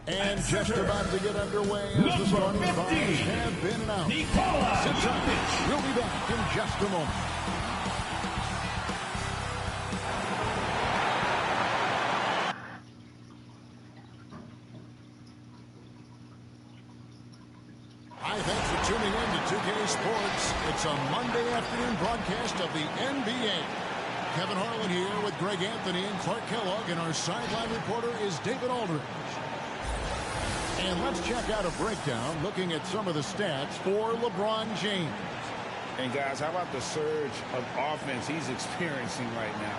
And just about to get underway as the starting five have been announced. Sit tight. We'll be back in just a moment. Hi, thanks for tuning in to 2K Sports. It's a Monday afternoon broadcast of the NBA. Kevin Harlan here with Greg Anthony and Clark Kellogg, and our sideline reporter is David Aldridge. And let's check out a breakdown looking at some of the stats for LeBron James. And guys, how about the surge of offense he's experiencing right now?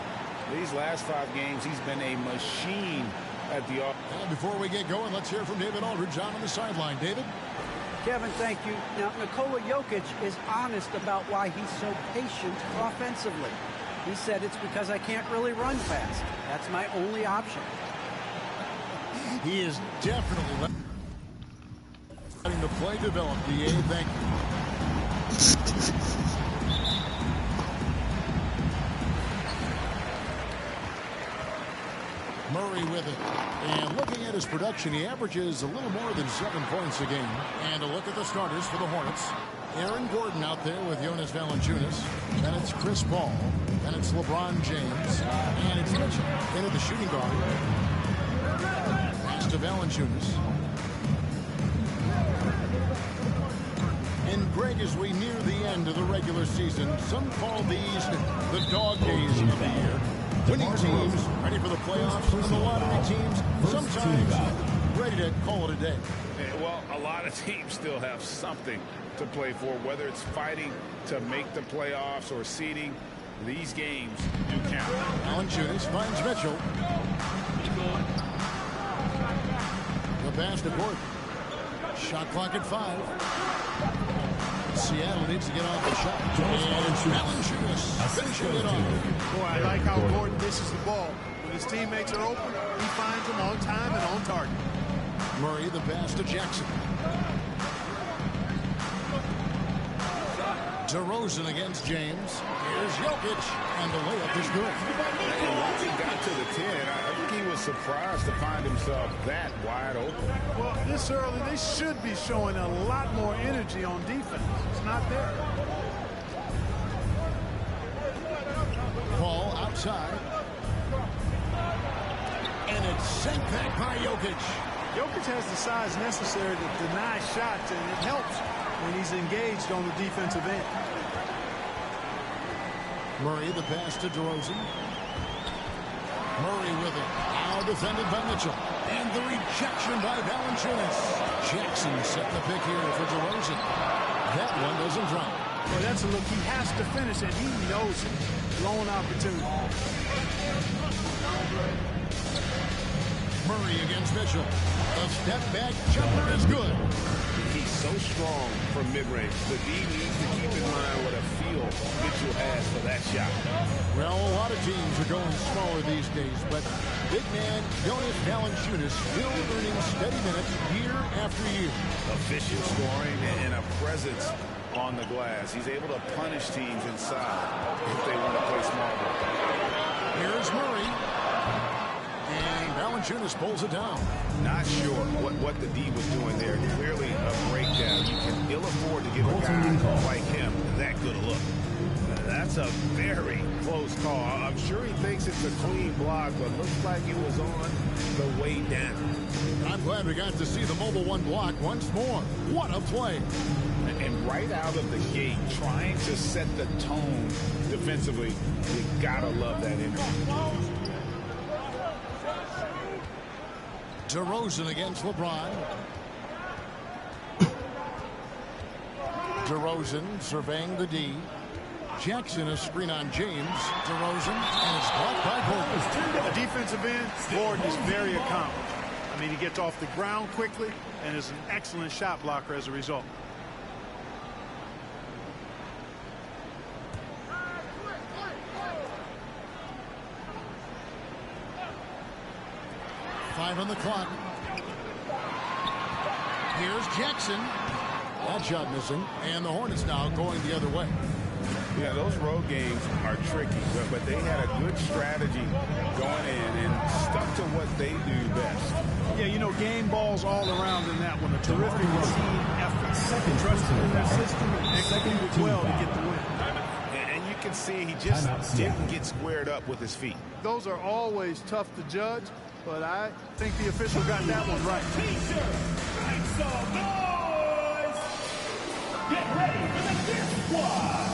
These last 5 games, he's been a machine at the offense. And before we get going, let's hear from David Aldridge on the sideline. David? Kevin, thank you. Now, Nikola Jokic is honest about why he's so patient offensively. He said it's because I can't really run fast. That's my only option. He is definitely letting the play develop. DA, thank you. Murray with it. And looking at his production, he averages a little more than 7 points a game. And a look at the starters for the Hornets. Aaron Gordon out there with Jonas Valanciunas. Then it's Chris Paul. Then it's LeBron James. And it's Mitchell into the shooting guard. Pass to Valanciunas. And Greg, as we near the end of the regular season, some call these the dog days of the year. Winning teams ready for the playoffs, and the lottery teams sometimes ready to call it a day. Well, a lot of teams still have something to play for, whether it's fighting to make the playoffs or seeding. These games do count. Valanciunas finds Mitchell. The pass to Gordon. Shot clock at 5. Seattle needs to get off the shot. And Valanciunas finishing it off. Boy, I like how Gordon dishes the ball. When his teammates are open, he finds them on time and on target. Murray, the pass to Jackson. DeRozan against James. Here's Jokic, and the layup is good. And once he got to the 10, I think he was surprised to find himself that wide open. Well, this early, they should be showing a lot more energy on defense. It's not there. Ball outside. And it's sent back by Jokic. Jokic has the size necessary to deny shots, and it helps when he's engaged on the defensive end. Murray, the pass to DeRozan. Murray with it. Now defended by Mitchell. And the rejection by Valanciunas. Jackson set the pick here for DeRozan. That one doesn't drop. Well, that's a look he has to finish, and he knows it. Blown opportunity. Murray against Mitchell. The step back jumper is good. He's so strong from mid-range. The D needs to keep in mind what a feel Mitchell has for that shot. Well, a lot of teams are going smaller these days, but big man Jonas Valanciunas still earning steady minutes year after year. Efficient scoring and a presence on the glass. He's able to punish teams inside if they want to play small ball. Here's Murray. And Valanciunas pulls it down. Not sure what the D was doing there. Clearly a breakdown. You can ill afford to give a guy like him that good a look. That's a very close call. I'm sure he thinks it's a clean block, but looks like it was on the way down. I'm glad we got to see the mobile one block once more. What a play. And right out of the gate, trying to set the tone defensively, you gotta love that energy. DeRozan against LeBron. DeRozan surveying the D. Jackson, a screen on James. DeRozan, and it's blocked by Gordon. The defensive end, Gordon is very accomplished. I mean, he gets off the ground quickly and is an excellent shot blocker as a result. 5 on the clock. Here's Jackson. That shot missing. And the Hornets now going the other way. Yeah, those road games are tricky, but they had a good strategy going in and stuck to what they do best. Yeah, you know, game balls all around in that one. A terrific team effort. Trusted in their system and executed well to get the win. And you can see he just didn't get squared up with his feet. Those are always tough to judge, but I think the official got that one right. Make some noise! Get ready for the fifth squad!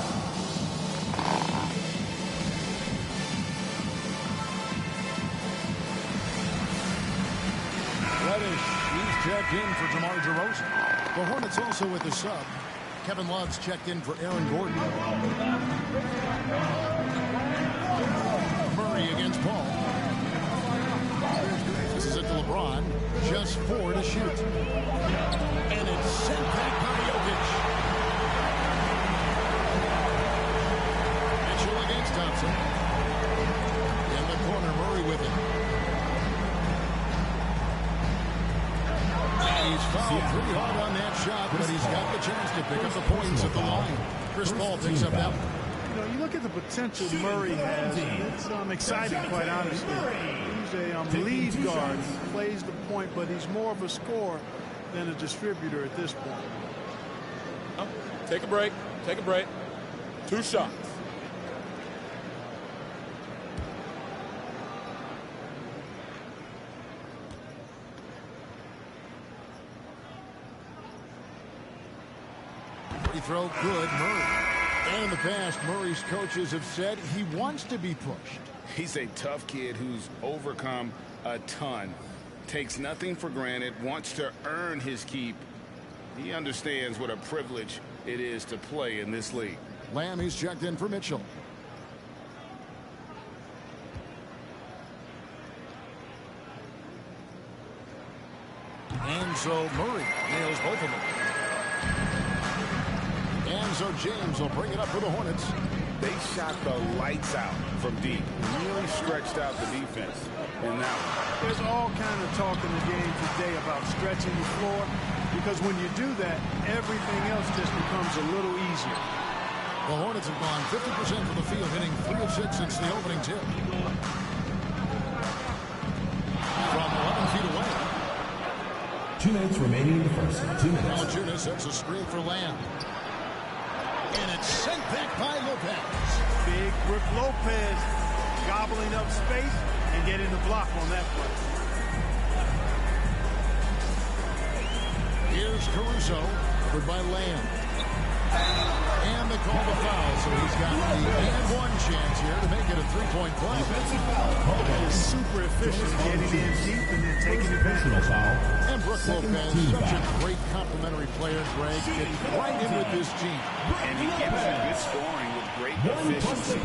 Reddish, he's checked in for DeMar DeRozan. The Hornets also with the sub. Kevin Love's checked in for Aaron Gordon. Murray against Paul. This is it to LeBron. Just 4 to shoot. And it's sent back by Jokic. Mitchell against Thompson. In the corner, Murray with it. He's fouled pretty hard on that shot, but he's got the chance to pick up the points at the line. Chris Paul picks up that one. You know, you look at the potential Murray has. It's exciting, quite honestly. He's a lead guard. He plays the point, but he's more of a scorer than a distributor at this point. Take a break. Take a break. 2 shots. Free throw good, Murray. And in the past, Murray's coaches have said he wants to be pushed. He's a tough kid who's overcome a ton. Takes nothing for granted, wants to earn his keep. He understands what a privilege it is to play in this league. Lamb, he's checked in for Mitchell. And so Murray nails both of them. And so James will bring it up for the Hornets. They shot the lights out from deep. Really stretched out the defense in that one. There's all kind of talk in the game today about stretching the floor, because when you do that, everything else just becomes a little easier. The Hornets have gone 50% from the field, hitting 3 of 6 since the opening tip. From 11 feet away. 2 minutes remaining in the first. 2 minutes. Valanciunas sets a screen for Lamb. And it's sent back by Lopez. Big Brook Lopez gobbling up space and getting the block on that play. Here's Caruso, covered by Lamb. And they call the foul, so he's got the and-one chance here to make it a 3-point play. He's super efficient getting in deep and then taking advantage. And Brook Lopez, such a great complimentary player, Greg, getting right in with this team. And he gives you good scoring with great efficiency.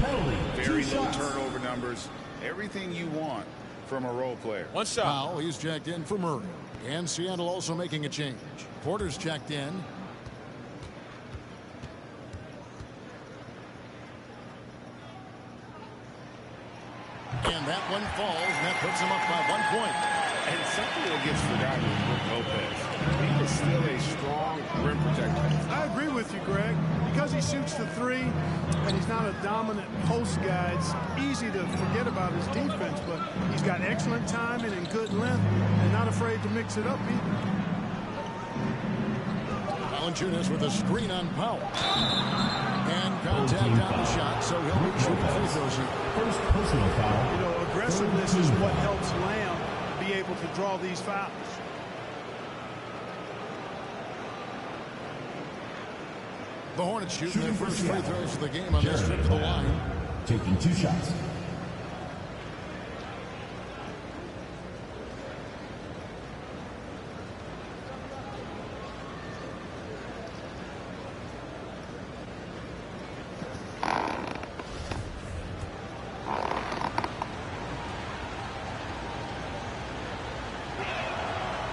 Very low turnover numbers. Everything you want from a role player. 1 shot. Foul, he's checked in for Murray. And Seattle also making a change. Porter's checked in. And that one falls, and that puts him up by 1 point. And something that gets forgotten with Brook Lopez. He is still a strong rim protector. I agree with you, Greg. Because he shoots the 3 and he's not a dominant post guy, it's easy to forget about his defense, but he's got excellent timing and good length and not afraid to mix it up either. Valanciunas with a screen on Powell. And contact on the shot, so he'll be shooting free throws here. First personal foul. You know, aggressiveness is what helps Lamb be able to draw these fouls. The Hornets shooting their first free throws of the game on this trip to the line. Taking 2 shots.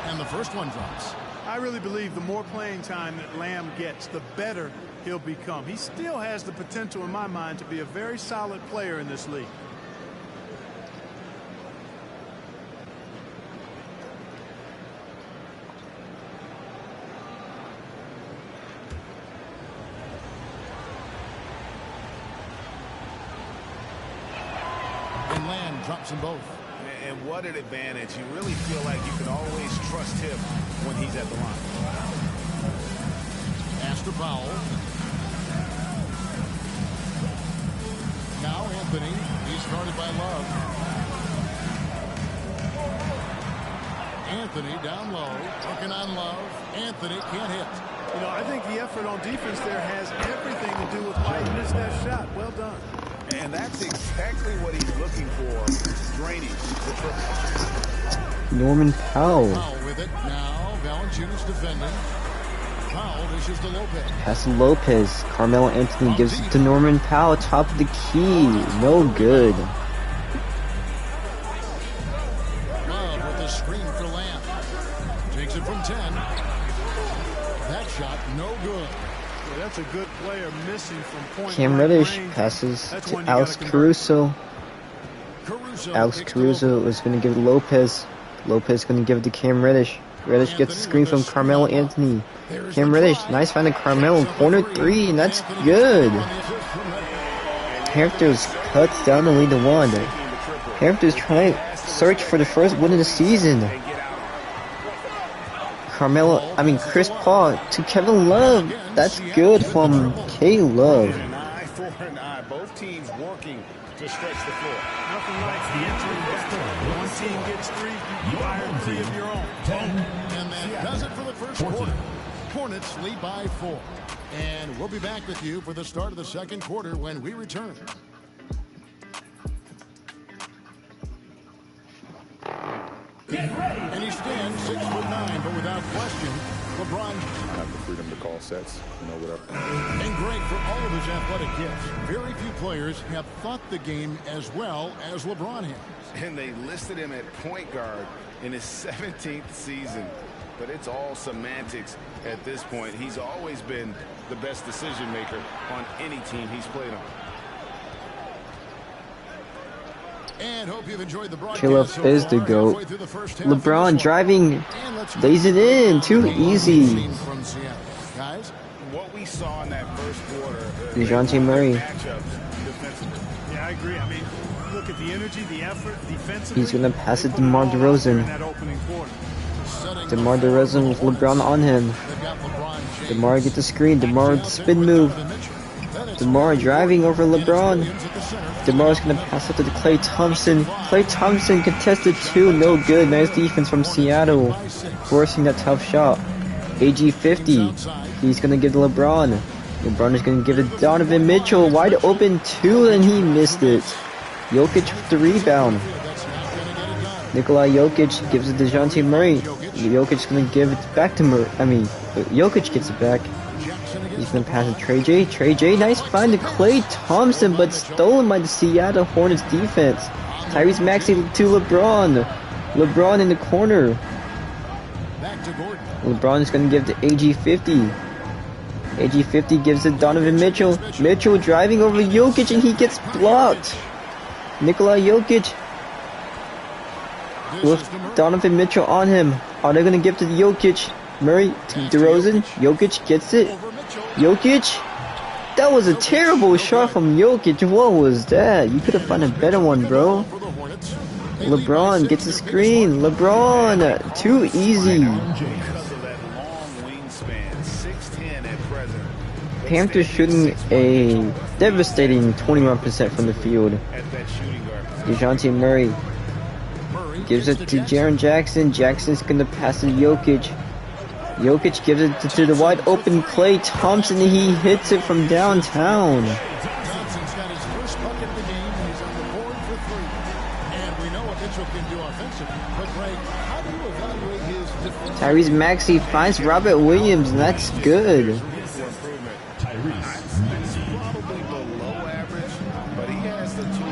And the first one drops. I really believe the more playing time that Lamb gets, the better he'll become. He still has the potential, in my mind, to be a very solid player in this league. And Land drops them both. And what an advantage. You really feel like you can always trust him when he's at the line. Pass to Powell. Now Anthony. He's guarded by Love. Anthony down low. Working on Love. Anthony can't hit. You know, I think the effort on defense there has everything to do with why he missed that shot. Well done. And that's exactly what he's looking for. Draining the triple. Norman Powell. Powell with it. Now Valanciunas defending. Powell dishes to Lopez. Pass to Lopez. Carmelo Anthony gives it to Norman Powell. Top of the key. No good. Love with the screen for Lamb. Takes it from 10. That shot no good. Yeah, that's a good player missing from point. Cam Reddish passes to Alex Caruso. Alex Caruso is going to give it to Lopez. Lopez going to give it to Cam Reddish. Reddish gets the screen from Carmelo Anthony. Cam Reddish, nice find to Carmelo. Corner 3, and that's good. Panthers cuts down the lead to 1. Panthers trying to search for the first win of the season. Chris Paul to Kevin Love. That's good from K Love. An eye for an eye. Both teams working to stretch the floor. Nothing like the entering back. One team gets 3, you fire 3 of your own. 10. And that does it for the first quarter. Hornets lead by 4. And we'll be back with you for the start of the second quarter when we return. And he stands 6'9", but without question, LeBron Have the freedom to call sets, whatever. and great for all of his athletic gifts. Very few players have thought the game as well as LeBron has. And they listed him at point guard in his 17th season. But it's all semantics at this point. He's always been the best decision maker on any team he's played on. And hope you've enjoyed the broadcast. Caleb is the GOAT. LeBron driving, lays it in, too easy. Guys, What we saw in that first quarter. DeJounte Murray. Yeah, I agree. I mean, look at the energy, the effort, defensively. He's going to pass it to DeMar DeRozan. In that opening quarter. DeMar DeRozan with LeBron on him. DeMar gets the screen. DeMar with the spin move. DeMar driving over LeBron. DeMar's going to pass it to Klay Thompson. Klay Thompson contested 2. No good. Nice defense from Seattle. Forcing that tough shot. AG 50. He's going to give to LeBron. LeBron is going to give it to Donovan Mitchell. Wide open 2, and he missed it. Jokic with the rebound. Nikola Jokic gives it to DeJounte Murray. Jokic is going to give it back to Murray. Jokic gets it back. He's going to pass it to Trey J. Trey J, nice find to Klay Thompson, but stolen by the Seattle Hornets defense. Tyrese Maxey to LeBron. LeBron in the corner. LeBron is going to give it to AG 50. AG 50 gives it to Donovan Mitchell. Mitchell driving over Jokic, and he gets blocked. Nikola Jokic with Donovan Mitchell on him. Are they going to give to Jokic? Murray to DeRozan. Jokic gets it. Jokic? That was a terrible shot from Jokic. What was that? You could have found a better one, bro. LeBron gets a screen. LeBron, too easy. Panthers shooting a devastating 21% from the field. DeJounte Murray gives it to Jaren Jackson. Jackson's going to pass to Jokic. Jokic gives it to the wide open Klay Thompson. He hits it from downtown. Thompson's got his first bucket of the game, and he's on the board for 3. And we know what Mitchell can do offensively. But, Greg, how do you evaluate his defense? Tyrese Maxey finds Robert Williams, and that's good.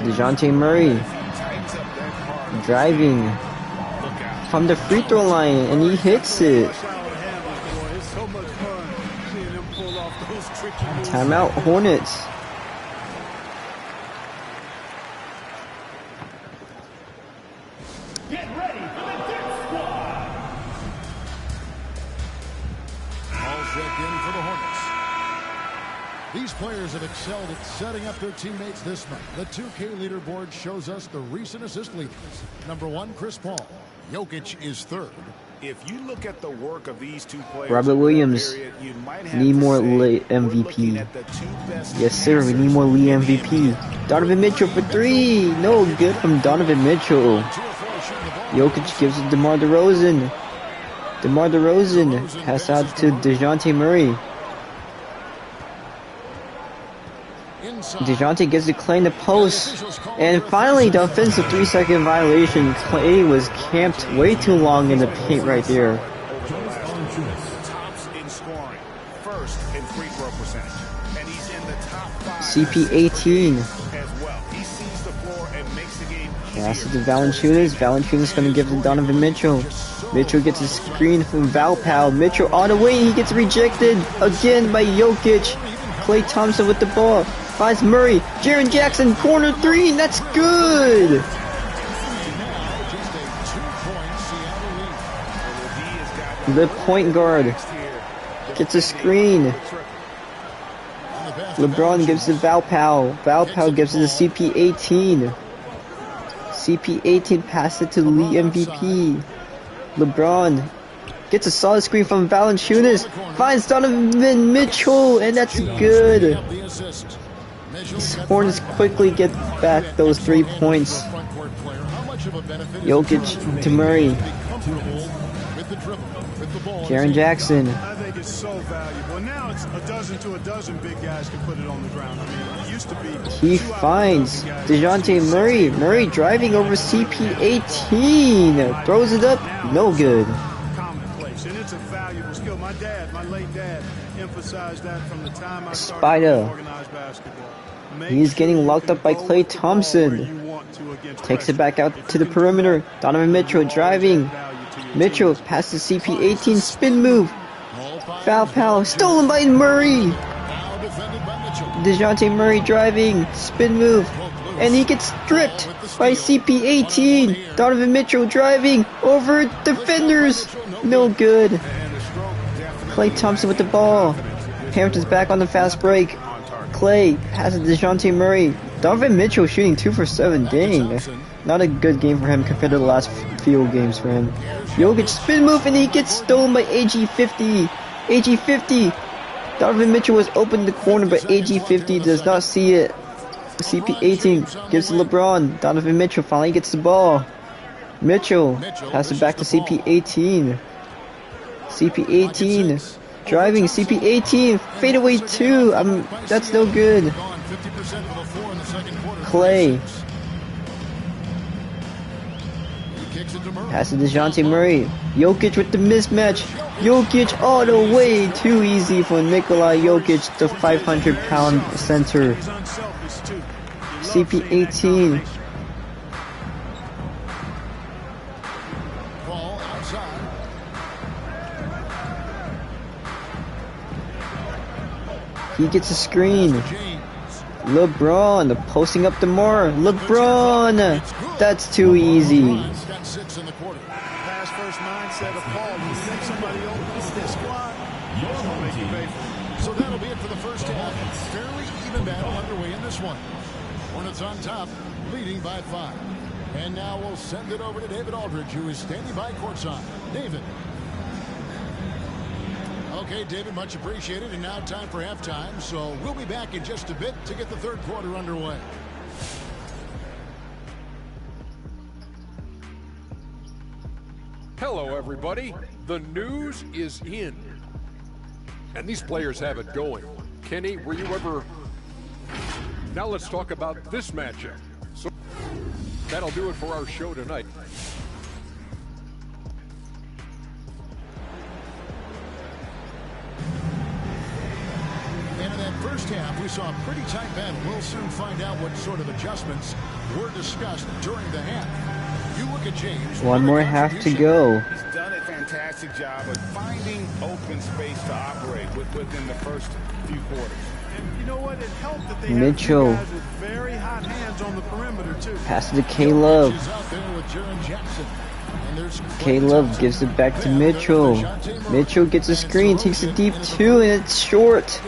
DeJounte Murray driving from the free throw line, and he hits it. Timeout Hornets. Get ready for the Dick Squad. All checked in for the Hornets. These players have excelled at setting up their teammates this month. The 2K leaderboard shows us the recent assist leaders. Number 1, Chris Paul. Jokic is 3rd. If you look at the work of these two players, Robert Williams, need more Lee MVP. Yes, sir, we need more Lee MVP. Donovan Mitchell for 3. No good from Donovan Mitchell. Jokic gives it to DeMar DeRozan. DeMar DeRozan pass out to DeJounte Murray. DeJounte gets to Clay in the post. And finally, the offensive 3-second violation. Clay was camped way too long in the paint right there. Tops in scoring, 1st in free throw percentage, and he's in the top 5 CP18. as well. He sees the floor and makes the game easier. Passes to Valanciunas. Valanciunas going to give to Donovan Mitchell. Mitchell gets a screen from Valpal. Mitchell on the way. He gets rejected again by Jokic. Klay Thompson with the ball. Finds Murray. Jaren Jackson, corner 3. That's good. The point guard gets a screen. LeBron gives it to Valpal. Valpal gives it to CP18. CP18 passes it to Lee MVP. LeBron gets a solid screen from Valanciunas. Finds Donovan Mitchell, and that's good. Hornets quickly get back those 3 points. Jokic to Murray. Jaren Jackson. I think it's so valuable. Now it's a dozen to a dozen big guys can put it on the ground. I mean, it used to be. He finds DeJounte Murray. Murray driving over CP18. Throws it up. No good. Commonplace, and it's a valuable skill. My late dad, emphasized that from the time I started Spider. organized basketball. He's getting locked up by Klay Thompson. Takes it back out to the perimeter. Donovan Mitchell driving. Mitchell passes CP18. Spin move. Foul pal. Stolen by Murray. DeJounte Murray driving. Spin move. And he gets stripped by CP18. Donovan Mitchell driving over defenders. No good. Klay Thompson with the ball. Hampton's back on the fast break. Klay passes DeJounte Murray. Donovan Mitchell shooting 2 for 7. Dang. Not a good game for him compared to the last few games for him. Jokic spin move and he gets stolen by AG50. AG50. Donovan Mitchell was open in the corner, but AG50 does not see it. CP18 gives to LeBron. Donovan Mitchell finally gets the ball. Mitchell passes it back to CP18. CP18 driving. CP18 fadeaway 2. That's no good. Klay passes to DeJounte Murray. Jokic with the mismatch. Jokic all the way. Too easy for Nikola Jokic, the 500-pound center. CP18. He gets a screen. LeBron posting up DeMar. LeBron. That's too easy. Pass first mindset of Paul. You think somebody opens this squad, you'll make you pay for it. So that'll be it for the first half. Fairly even battle underway in this one. Hornets on top, leading by 5. And now we'll send it over to David Aldridge, who is standing by courtside. David. Okay, David, much appreciated. And now time for halftime. So we'll be back in just a bit to get the third quarter underway. Hello, everybody. The news is in. And these players have it going. Kenny, were you ever... Now let's talk about this matchup. So that'll do it for our show tonight. And in that first half, we saw a pretty tight battle. We'll soon find out what sort of adjustments were discussed during the half. You look at James. One more half to go. He's done a fantastic job of finding open space to operate within the first few quarters. And you know what? It helped that they Mitchell. had guys with very hot hands on the perimeter too. Passes to K-Love. K-Love gives it back to Mitchell. Mitchell gets a screen, takes a deep 2, and it's short.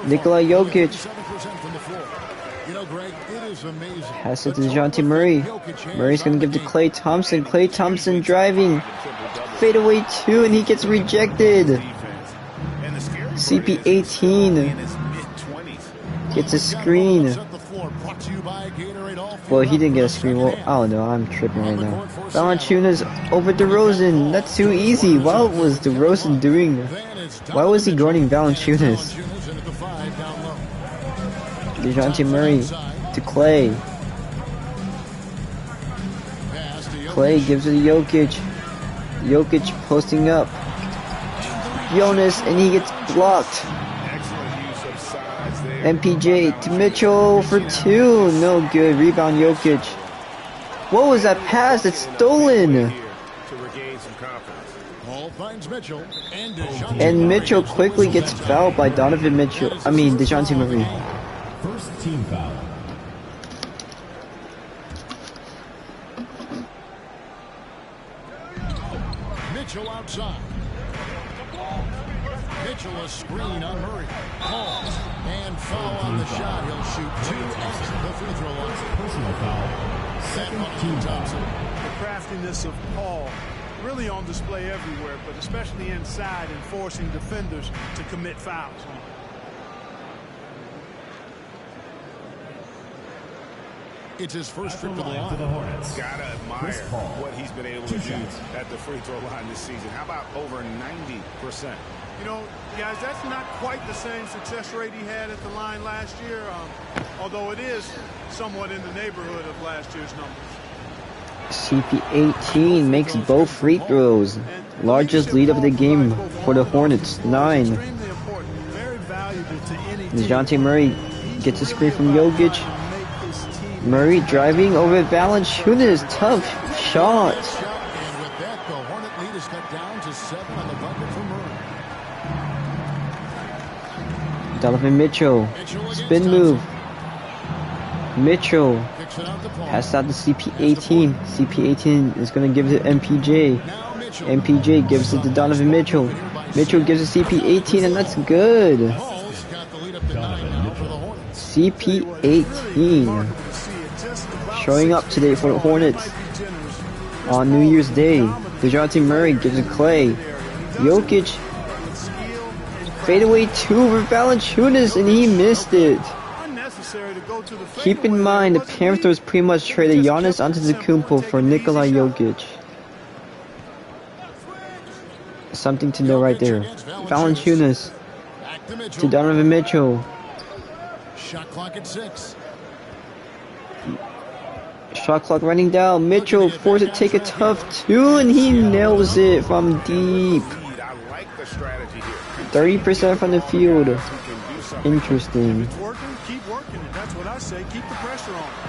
Nikola Jokic. From the floor. You know, Greg, it is amazing. Pass it to DeJounte Murray. Murray's going to give to Klay Thompson. Klay Thompson driving. Fadeaway 2, and he gets rejected. CP18 gets a screen. Well, he didn't get a screen. Well, oh no, I'm tripping right now. Valanciunas over DeRozan. That's too easy. What was DeRozan doing? Why was he guarding Valanciunas? DeJounte Murray to Klay. Klay gives it to Jokic. Jokic posting up. Jonas, and he gets blocked. MPJ to Mitchell for 2. No good. Rebound Jokic. What was that pass? It's stolen. And Mitchell quickly gets fouled by Donovan Mitchell. I mean, DeJounte Murray. First team foul. Mitchell outside. Mitchell a screen on Murray. Paul. And foul on the shot. He'll shoot 2 at the free throw line. Personal foul. Second team Thompson. The craftiness of Paul really on display everywhere, but especially inside and forcing defenders to commit fouls. It's his first trip to the line. Hornets. Gotta admire what he's been able to do at the free throw line this season. How about over 90%? You know, guys, that's not quite the same success rate he had at the line last year, although it is somewhat in the neighborhood of last year's numbers. CP18 makes both free throws. Largest lead of the game for the Hornets, 9. DeJounte Murray gets a screen from Jokic. Murray driving over Valanciunas. Tough shot. And with that, the Hornet lead is cut down to 7 on the bucket for Murray. Donovan Mitchell. Spin move. Mitchell. Pass out to CP18. CP18 is going to give it to MPJ. MPJ gives it to Donovan Mitchell. Mitchell gives it to CP18, and that's good. CP18 showing up today for the Hornets on New Year's Day. DeJounte Murray gives it Klay. Jokic fadeaway 2 for Valanciunas, and he missed it. Keep in mind, the Panthers pretty much traded Giannis Antetokounmpo for Nikola Jokic. Something to know right there. Valanciunas to Donovan Mitchell. Shot clock at 6. Shot clock running down. Mitchell forced to take a tough 2, and he nails it from deep. 30% from the field. Interesting.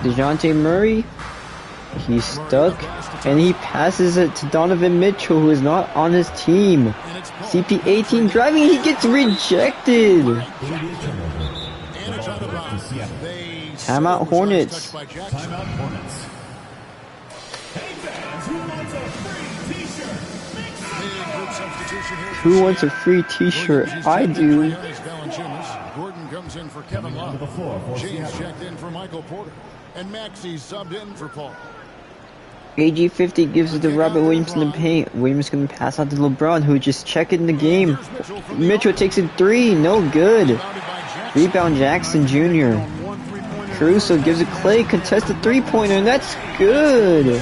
DeJounte Murray, he's stuck, and he passes it to Donovan Mitchell, who is not on his team. CP18 driving, he gets rejected. Timeout Hornets. Who wants a free t-shirt? I do. Gordon comes in for Kevin Love. James checked in for Michael Porter. And Maxey subbed in for Paul. AG50 gives it to Robert Williams in the paint. Williams going to pass out to LeBron, who just checked in the game. Mitchell takes it 3. No good. Rebound Jackson Jr. Caruso gives it Klay. Contested 3-pointer, and that's good.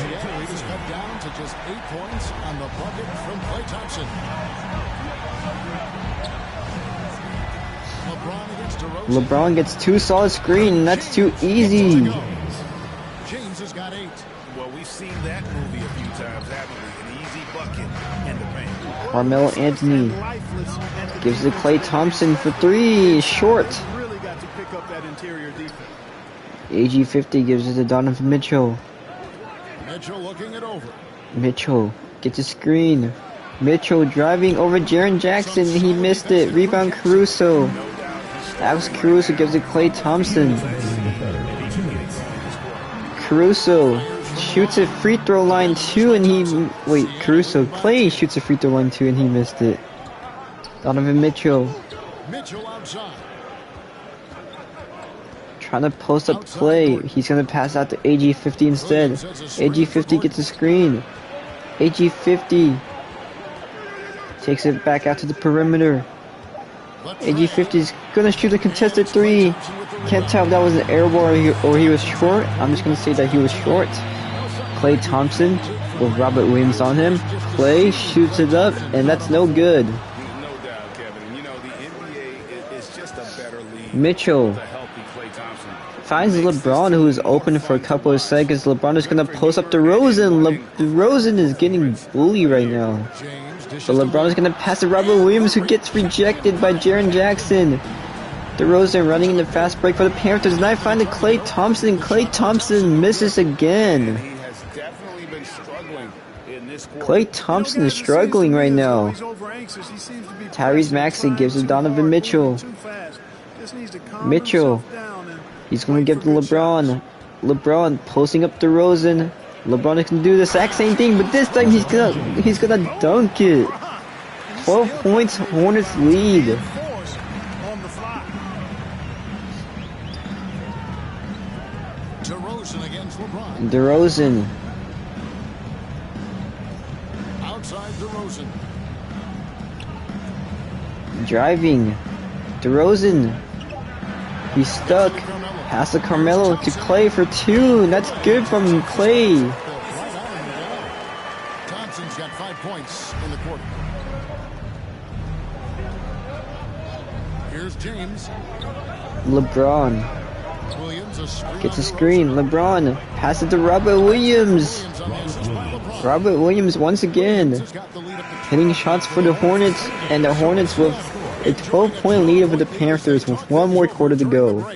LeBron gets 2 solid screen, and that's too easy. James has got 8. Well, we've seen that movie a few times, haven't we? An easy bucket in the paint. Carmelo Anthony gives it to Klay Thompson for 3. Short. AG50 gives it to Donovan Mitchell. Mitchell looking it over. Mitchell gets a screen. Mitchell driving over Jaren Jackson. He missed it. Rebound Caruso. Alex Caruso gives it Klay Thompson. Caruso shoots a free throw line 2, and he... Wait, Caruso. Klay shoots a free throw line 2, and he missed it. Donovan Mitchell. Mitchell outside. Trying to post up Clay. He's gonna pass out to AG50 instead. AG50 gets a screen. AG50 takes it back out to the perimeter. AG50 is gonna shoot a contested three. Can't tell if that was an air ball or he was short. I'm just gonna say that he was short. Klay Thompson with Robert Williams on him. Klay shoots it up, and that's no good. No doubt, Kevin. You know, the NBA is just a better league. Mitchell The healthy Klay Thompson finds LeBron, who is open for a couple of seconds. LeBron is gonna post up DeRozan. DeRozan is getting bullied right now. But LeBron is gonna pass to Robert Williams, who gets rejected by Jaren Jackson. DeRozan running in the fast break for the Panthers. And I find Klay Thompson. Klay Thompson misses again. He has definitely been struggling in this quarter. Klay Thompson is struggling right now. Tyrese Maxey gives it to Donovan Mitchell. Mitchell. He's going to give to LeBron. LeBron posting up DeRozan. LeBron can do the exact same thing, but this time he's gonna dunk it. 12 points, Hornets lead. DeRozan against LeBron. DeRozan. Outside DeRozan. Driving. DeRozan. He's stuck. Pass to Carmelo to Klay for two. That's good from Klay. Thompson's got 5 points in the quarter. Here's James. LeBron Williams gets a screen. LeBron pass it to Robert Williams. Robert Williams once again hitting shots for the Hornets, and the Hornets with a 12-point lead over the Panthers with one more quarter to go.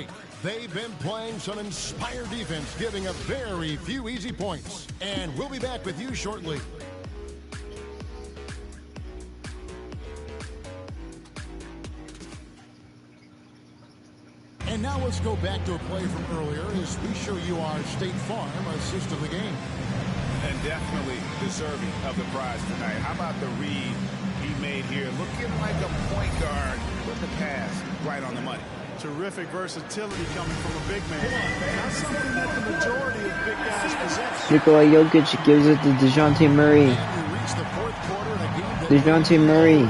They've been playing some inspired defense, giving up very few easy points. And we'll be back with you shortly. And now let's go back to a play from earlier as we show you our State Farm assist of the game. And definitely deserving of the prize tonight. How about the read he made here? Looking like a point guard with the pass right on the money. Terrific versatility coming from a big man. Not something that the majority of big guys possess. Nikola Jokic gives it to DeJounte Murray. DeJounte Murray.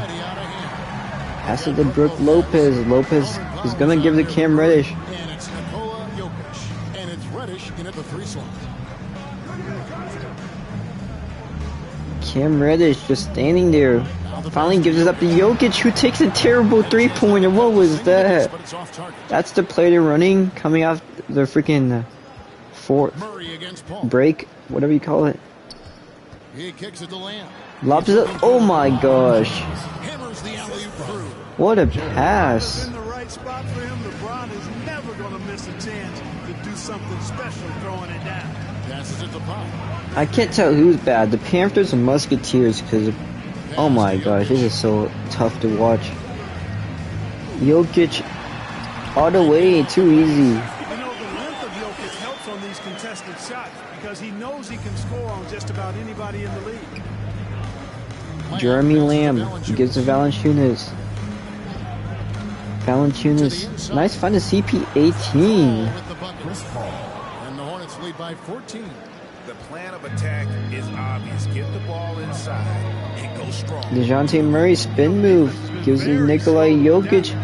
Pass it to Brook Lopez. Lopez is going to give it to Cam Reddish. And it's Nikola Jokic. And it's Reddish in at the 3 slot. Cam Reddish just standing there. Finally gives it up to Jokic, who takes a terrible three-pointer. What was that? That's the play they're running, coming off the freaking fourth break, whatever you call it. He kicks it to Lamb. Lobs it up. Oh my gosh. Hammers the alley-oop through. What a pass. In the right spot for him, LeBron is never going to miss a chance to do something special throwing it down. Passes it to Pop. I can't tell who's bad, the Panthers or Musketeers, because oh my gosh, this is so tough to watch. Jokic all the way, too easy. You know, the length of Jokic helps on these contested shots because he knows he can score on just about anybody in the league. Jeremy Lamb gives to Valanciunas. Valanciunas, nice find to CP18. And the Hornets lead by 14. The plan of attack is obvious. Get the ball inside and go strong. DeJounte Murray spin move gives it to Nikola Jokic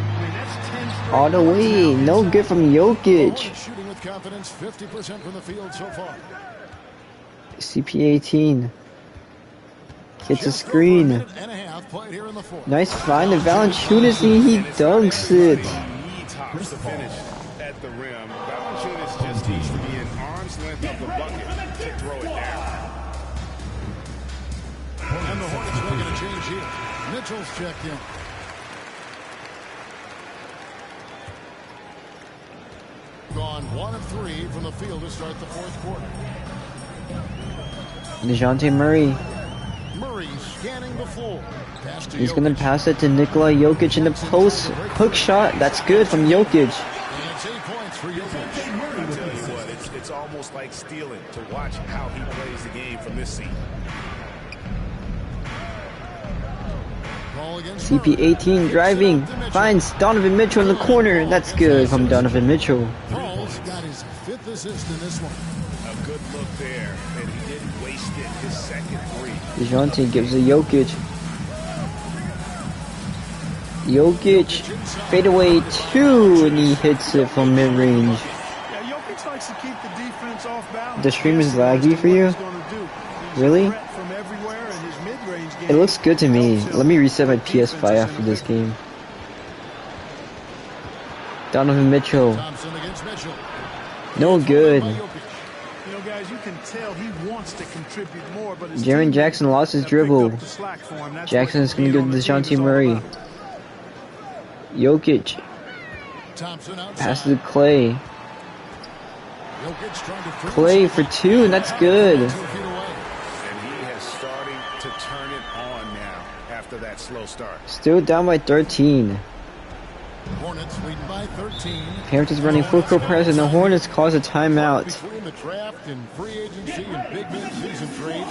all the way. No good from Jokic. Shooting with confidence, 50% from the field so far. CP18 gets a screen. Nice find to Valanciunas, and he dunks it. Tops to finish at the rim. Valanciunas just needs to be an arm's length of the bucket to throw it down. And the Hornets making a change here. Mitchell's checked in. Gone 1 of 3 from the field to start the fourth quarter. DeJounte Murray. Murray scanning the floor. He's going to pass it to Nikola Jokic in the post. Hook shot. That's good from Jokic. And it's 8 points for Jokic. I tell you what, it's almost like stealing to watch how he plays the game from this seat. CP18 driving. Finds Donovan Mitchell in the corner. That's good from Donovan Mitchell. got his 5th assist in this one. A good look there, and he didn't waste it. His second three. DeJounte gives it Jokic. Jokic, fadeaway 2, and he hits it from mid-range. Yeah, Jokic likes to keep the defense off balance. The stream is laggy for you? Really? It looks good to me. Let me reset my PS5 after this game. Donovan Mitchell. No good. You know, guys, you can tell he wants to contribute more, but Jaren Jackson lost his dribble. Jackson is going to give DeJounte Murray. Jokic. Pass to Clay. Clay for 2, and that's good. And he has starting to turn it on now after that slow start. Still down by 13. Hornets leading by 13. Panthers running full court press, and the Hornets cause a timeout. Between the draft and free agency and big mid-season trades,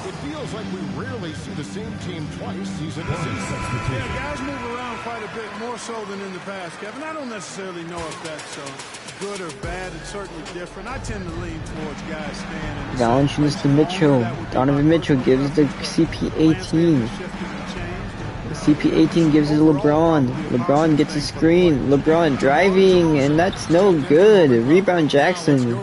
it feels like we rarely see the same team twice season to season. Yeah, guys move around quite a bit more so than in the past, Kevin. I don't necessarily know if that's good or bad. It's certainly different. I tend to lean towards guys staying in. Valanciunas to Mitchell. Donovan Mitchell gives the CP18. CP18 gives it to LeBron. LeBron gets a screen. LeBron driving, and that's no good. Rebound Jackson.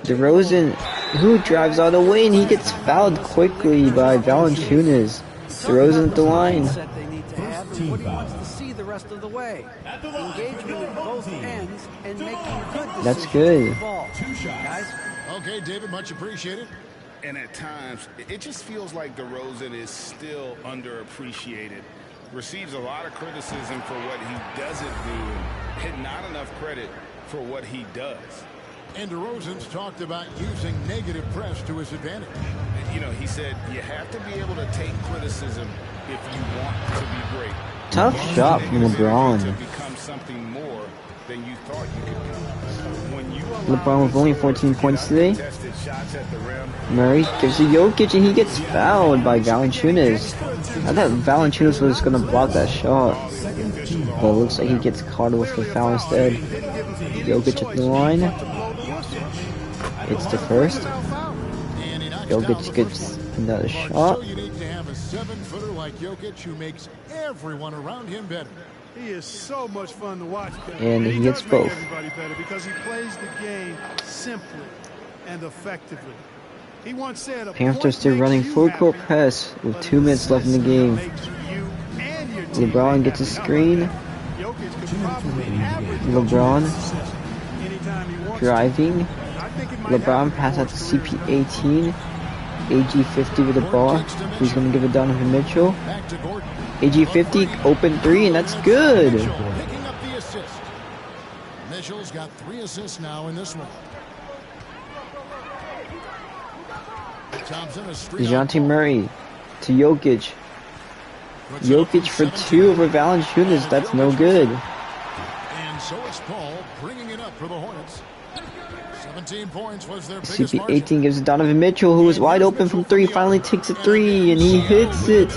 DeRozan, who drives all the way, and he gets fouled quickly by Valanciunas. DeRozan at the line. What he wants to see the rest of the way. Engagement at both ends and making good decisions. That's good. Guys. Okay, David, much appreciated. And at times, it just feels like DeRozan is still underappreciated. Receives a lot of criticism for what he doesn't do, and not enough credit for what he does. And DeRozan's talked about using negative press to his advantage. You know, he said you have to be able to take criticism if you want to be great. Tough shot from LeBron. To become something more than you thought you could be. LeBron with only 14 points today. Murray gives a Jokic, and he gets fouled by Valanciunas. I thought Valanciunas was going to block that shot, but it looks like he gets caught with the foul instead. Jokic at the line. It's the first. Jokic gets another shot. You need to have a 7-footer like Jokic who makes everyone around him better. He is so much fun to watch. And he gets both. Everybody better because he plays the game simply and effectively. He once said, Panthers still running full court press with 2 minutes left in the game. LeBron gets a screen. LeBron driving. LeBron pass out to CP18. AG50 with the ball. He's going to give it Donovan Mitchell. AG50 open 3, and that's good. Picking up the assist. Mitchell's got 3 assists now in this one. DeJounte Murray to Jokic. Jokic for 2 over Valanciunas. That's no good. And so it's Paul bringing it up for the Hornets. 17 points was their biggest margin. CP18 gives it Donovan Mitchell, who was wide open from 3. Finally takes a 3, and he hits it.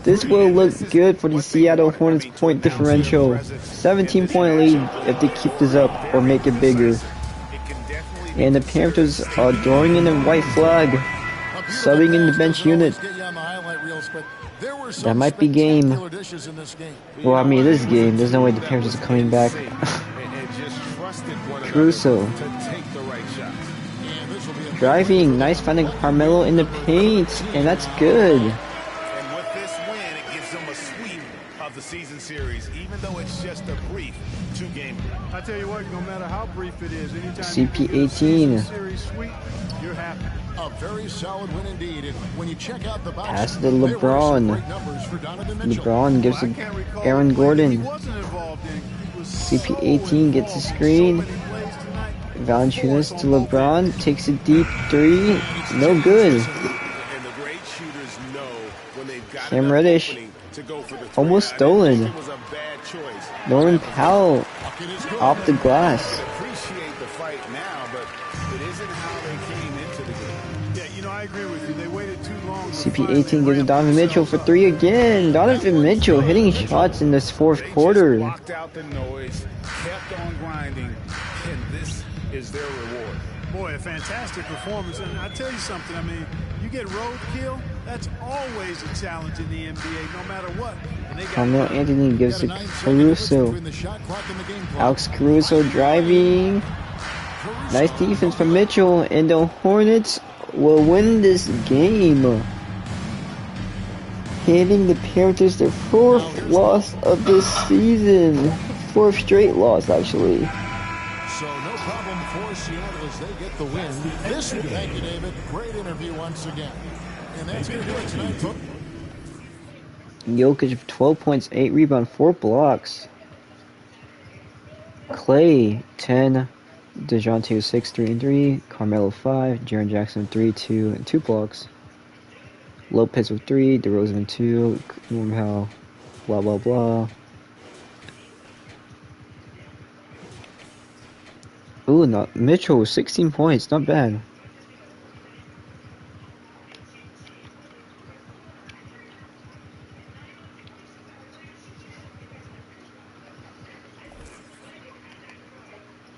This will look good for the Seattle Hornets point differential. 17-point lead if they keep this up or make it bigger. And the Panthers are throwing in the white flag, subbing in the bench unit. That might be game. Well, I mean, this game, there's no way the Panthers are coming back. Caruso. Driving, nice finding Carmelo in the paint, and that's good. The season series, even though it's just a brief 2-game. I tell you what, no matter how brief it is, anytime CP18 series sweep, you're happy. A very solid win indeed. And when you check out the box, pass to LeBron. LeBron gives it Aaron Gordon. CP18 gets a screen. Valanciunas to LeBron, takes a deep 3, no good. Cam Reddish. Almost stolen. Norman Powell off the glass. CP18 gives it Donovan Mitchell for 3 again. Donovan Mitchell hitting shots in this 4th quarter. kept on grinding, and this is their reward. Boy, a fantastic performance. And I tell you something, I mean, you get roadkill, that's always a challenge in the NBA, no matter what. Carmelo Anthony gives it to Caruso. Alex Caruso driving. Nice defense from Mitchell, and the Hornets will win this game. Handing the Panthers their 4th loss of this season. 4th straight loss, actually. So no problem for Seattle as they get the win. Thank you, David. Great interview once again. And that's going to do it tonight, folks. Jokic 12 points, 8 rebounds, 4 blocks. Clay 10. DeJounte 6, 3 and 3. Carmelo 5. Jaren Jackson 3, 2 and 2 blocks. Lopez with 3. DeRozan 2. Norm Powell. Blah blah blah. Ooh, Mitchell 16 points, not bad.